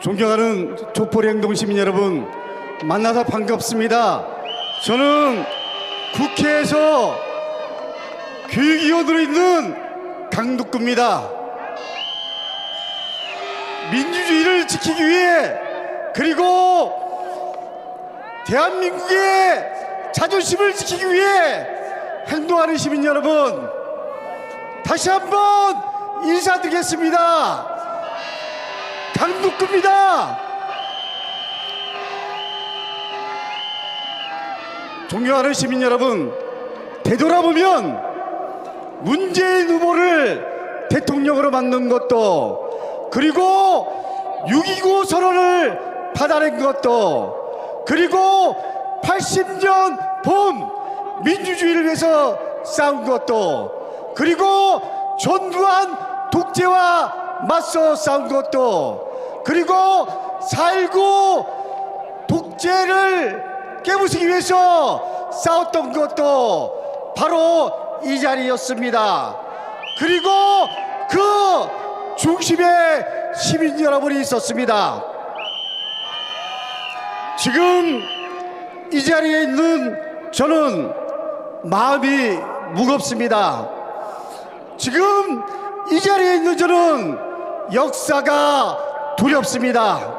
존경하는 촛불행동 시민 여러분, 만나서 반갑습니다. 저는 국회에서 교육위원으로 있는 강덕구입니다. 민주주의를 지키기 위해, 그리고 대한민국의 자존심을 지키기 위해 행동하는 시민 여러분, 다시 한번 인사드리겠습니다. 강덕구입니다. 존경하는 시민 여러분, 되돌아보면 문재인 후보를 대통령으로 만든 것도, 그리고 6.29 선언을 받아낸 것도, 그리고 80년 본 민주주의를 위해서 싸운 것도, 그리고 전두환 독재와 맞서 싸운 것도, 그리고 4.19 독재를 깨부수기 위해서 싸웠던 것도 바로 이 자리였습니다. 그리고 그 중심에 시민 여러분이 있었습니다. 지금 이 자리에 있는 저는 마음이 무겁습니다. 지금 이 자리에 있는 저는 역사가 두렵습니다.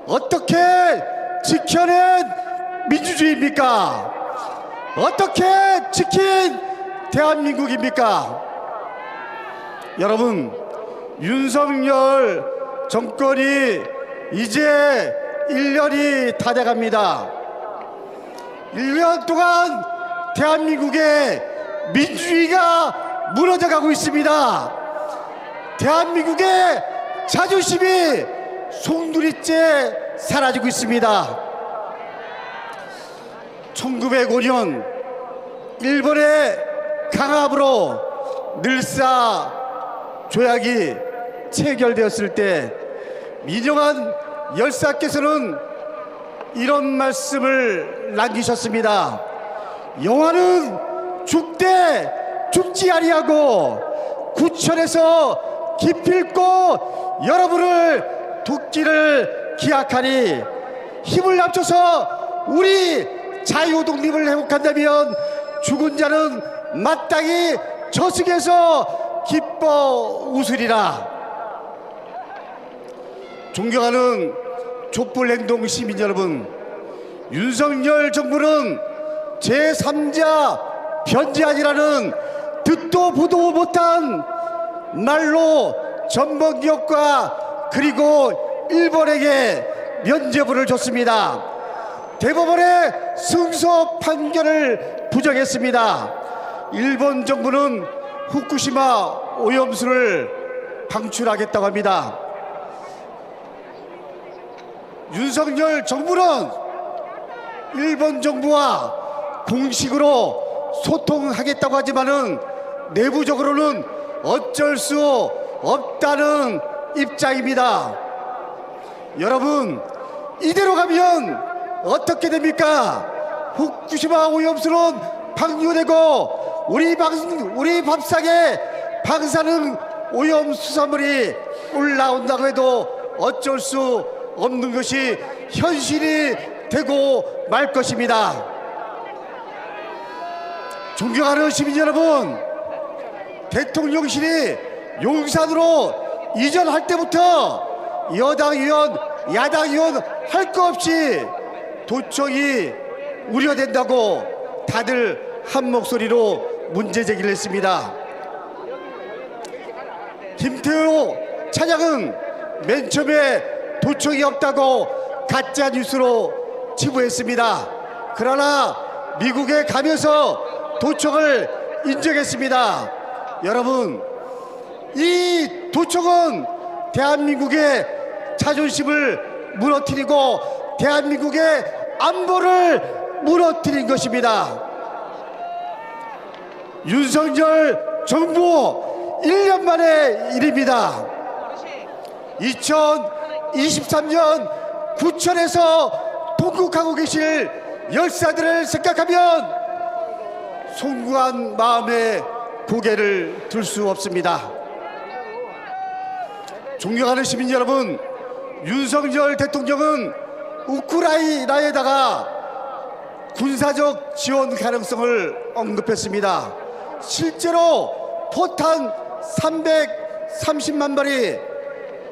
어떻게 지켜낸 민주주의입니까? 어떻게 지킨 대한민국입니까? 여러분, 윤석열 정권이 이제 1년이 다 돼갑니다. 1년 동안 대한민국의 민주주의가 무너져가고 있습니다. 대한민국의 자존심이 송두리째 사라지고 있습니다. 1905년 일본의 강압으로 늘사 조약이 체결되었을 때 민영한 열사께서는 이런 말씀을 남기셨습니다. 영화는 죽되 죽지 아니하고 구천에서 기필코 여러분을 돕기를 기약하니 힘을 합쳐서 우리 자유 독립을 회복한다면 죽은 자는 마땅히 저승에서 기뻐 웃으리라. 존경하는 촛불행동 시민 여러분, 윤석열 정부는 제3자 변제안이라는 듣도 보도 못한 말로 전범기업과 그리고 일본에게 면죄부를 줬습니다. 대법원의 승소 판결을 부정했습니다. 일본 정부는 후쿠시마 오염수를 방출하겠다고 합니다. 윤석열 정부는 일본 정부와 공식으로 소통하겠다고 하지만은 내부적으로는 어쩔 수 없다는 입장입니다. 여러분, 이대로 가면 어떻게 됩니까? 후쿠시마 오염수는 방류되고 우리 밥상에 방사능 오염수산물이 올라온다고 해도 어쩔 수 없는 것이 현실이 되고 말 것입니다. 존경하는 시민 여러분, 대통령실이 용산으로 이전할 때부터 여당 의원, 야당 의원 할 거 없이 도청이 우려된다고 다들 한 목소리로 문제 제기를 했습니다. 김태호 차장은 맨 처음에 도청이 없다고 가짜 뉴스로 치부했습니다. 그러나 미국에 가면서 도청을 인정했습니다. 여러분, 이 도청은 대한민국의 자존심을 무너뜨리고 대한민국의 안보를 무너뜨린 것입니다. 윤석열 정부 1년 만의 일입니다. 2023년 구천에서 통곡하고 계실 열사들을 생각하면 송구한 마음에 고개를 들 수 없습니다. 존경하는 시민 여러분, 윤석열 대통령은 우크라이나에다가 군사적 지원 가능성을 언급했습니다. 실제로 포탄 330만 발이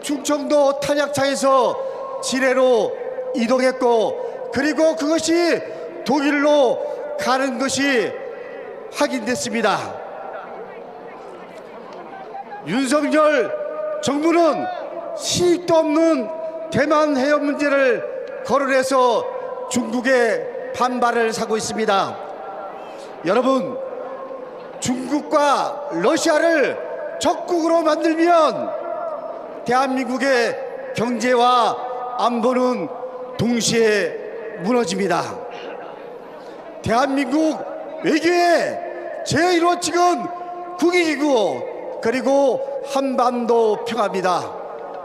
충청도 탄약차에서 지뢰로 이동했고, 그리고 그것이 독일로 가는 것이 확인됐습니다. 윤석열 정부는 시익도 없는 대만 해협 문제를 거론해서 중국의 반발을 사고 있습니다. 여러분, 중국과 러시아를 적국으로 만들면 대한민국의 경제와 안보는 동시에 무너집니다. 대한민국 외교의 제1호 측은 국익이고, 그리고 한반도 평화입니다.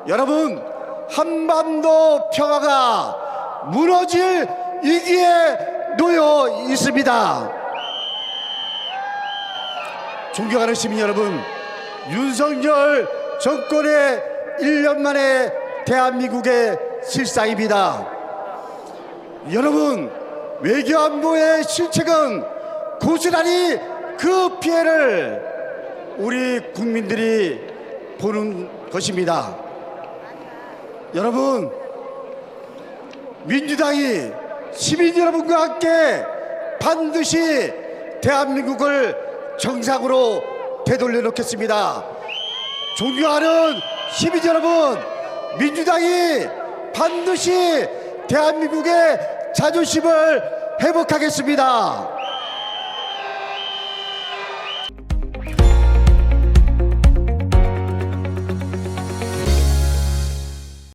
여러분, 한반도 평화가 무너질 위기에 놓여 있습니다. 존경하는 시민 여러분, 윤석열 정권의 1년 만에 대한민국의 실상입니다. 여러분, 외교안보의 실책은 고스란히 그 피해를 우리 국민들이 보는 것입니다. 여러분, 민주당이 시민 여러분과 함께 반드시 대한민국을 정상으로 되돌려 놓겠습니다. 존경하는 시민 여러분, 민주당이 반드시 대한민국의 자존심을 회복하겠습니다.